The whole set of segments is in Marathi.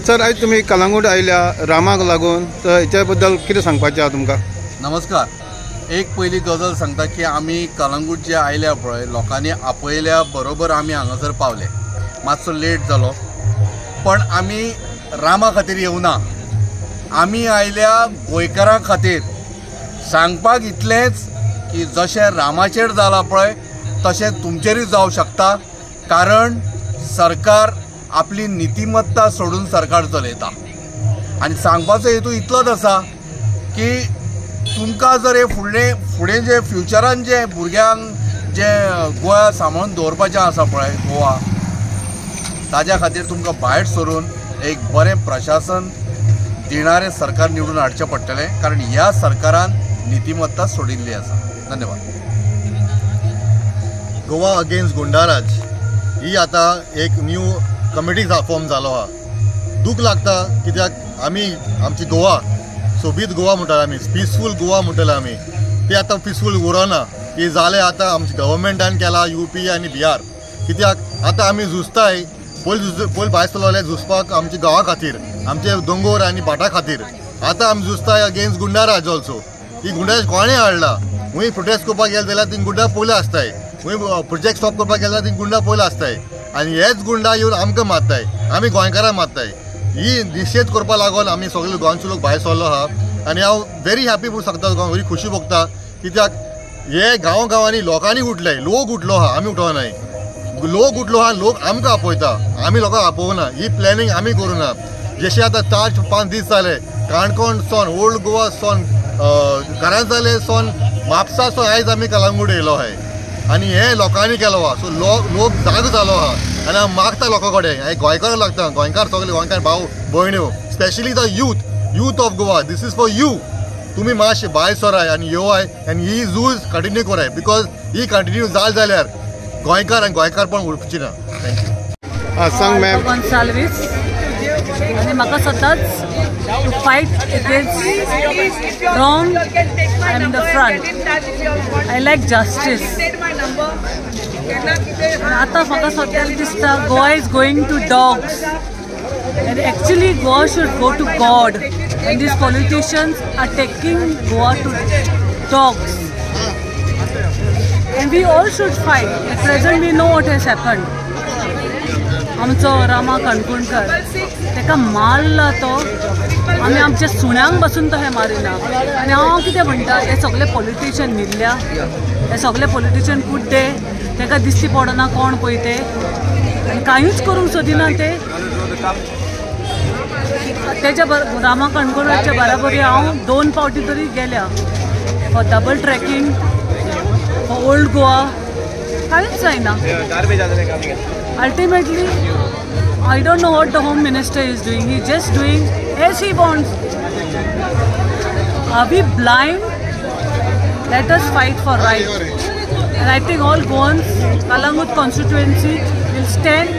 सर आज तुम्ही कलंगूट आयल्या रामाक लागून तर हेच्या बद्दल कितें सांगपाचें आहा तुमकां? नमस्कार। एक पयली गजाल सांगता की आमी कलंगूट जे आयल्या पळय लोकांनी आपयल्या बरोबर आमी हांगासर पावले। मातसो लेट जालो पण आमी रामा खातीर येवना, आमी आयल्या गोंयकारां खातीर। सांगपाक इतलेंच की जशें रामाचेर जाला पळय तशें तुमचेरूय जावं शकता, कारण सरकार आपली नीतिमत्ता सोडून सरकार चलयता। आनी सांगपाचो हेतू इतलोच आसा की तुमकां जर हे फुडें जे फ्युचरान जे भुरग्यांक जे गोंया सांबाळून दवरपाचें आसा पळय गोवा, ताज्या खातीर तुमकां भायर सरून एक बरें प्रशासन दिणारें सरकार निवडून हाडचें पडटलें, कारण ह्या सरकारान नीतिमत्ता सोडिल्ली आसा। धन्यवाद। गोवा अगेन्स्ट गुंडाराज ही आता एक न्यू कमिटी फॉर्म जालो हा। दूख लागता कित्याक आमी आमची गोवा सोबीत गोवा म्हणटाले, आमी पिसफूल गोवा म्हणटाले आमी, ते आतां पिसफूल उरोना। हे जालें आतां आमच्या गव्हर्मेंटान केला UP आनी बिहार। कित्याक आतां आमी झुजताय, पयलीं भायर सरलोले झुजपाक आमच्या गांवा खातीर, आमचे दोंगोर आनी भाटा खातीर। आतां आमी झुजताय अगेन्स्ट गुंडाराज ऑल्सो। ही गुंडाराज कोणें हाडला? हुंय प्रोटेस्ट करपाक गेले जाल्यार ती गुंडा पयले आसताय, हुंय प्रोजेक्ट स्टॉप करपाक गेले जाल्यार ती गुंडा पयले आसताय, आनी हेच गुंडा येवन आमकां मारताय, आमी गोंयकारां मारताय। ही निशेध करपा लागून आमी सगळे गोंयचे लोक भायर सरलो आहा। आनी हांव व्हेरी हॅपी म्हणून सांगता, व्हेरी खुशी भोगता, कित्याक हे गांवांनी लोकांनी उठले, लोक उठलो आहा, आमी उठोवनाय। लोक उठलो आहा, लोक आमकां आपयता, आमी लोकांक आपोवना। ही प्लॅनिंग आमी करूना। जशें आतां 4-5 दीस जाले काणकोण सोन, ओल्ड गोवा सोन, करांजाले सोन, म्हापसा सोन आयज आमी कलंगूट येयलो आहाय। आनी हे लोकांनी केलो आहा, सो लोक जाग जालो आहा। आनी हांव मागता लोकां कडेन, हांवें गोंयकार लागता, गोंयकार सगळे गोंयकार भाव भयण्यो, specially the youth of Goa, this is for you. तुमी मातशे भायर सराय आनी येवाय आनी ही झूज कंटिन्यू कराय, बिकॉज ही कंटिन्यू जाल्यार गोंयकार पण उरची ना। थँक्यू। सांग मॅम। गोन्साल्वीस आणि म्हाका सदांच to fight against wrong I am the front. I like justice. आतां म्हाका सद्याक दिसता Goa is going to dogs, and actually Goa should go to God, and these politicians are taking Goa to dogs, and we all should fight. At present we know what has happened. आमचो रामा कणकुणकर तेका मारला तो, आमी आमच्या सुण्यांक बसून तो हे मारिना। आनी हांव कितें म्हणटा, हे सगळे पॉलिटिशियन न्हिदल्या, हे सगळे पॉलिटिशियन कुड्डे, तेका दिश्टी पडना कोण पळय ते, आनी कांयच करूंक सोदिना ते। तेच्या रामा कणकुणकरच्या बराबरी हांव 2 फावटी तरी गेल्या, for double tracking, for Old Goa, कांयच जायना। Ultimately I don't know what the Home Minister is doing. He's just doing as he wants. Are we blind? Let us fight for right. And I think all Goans, Kalangut constituency will stand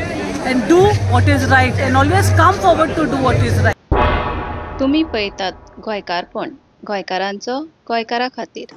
and do what is right and always come forward to do what is right. तुम्ही पळयतात गोंयकारपण, गोंयकारांचो गोंयकारा खातीर।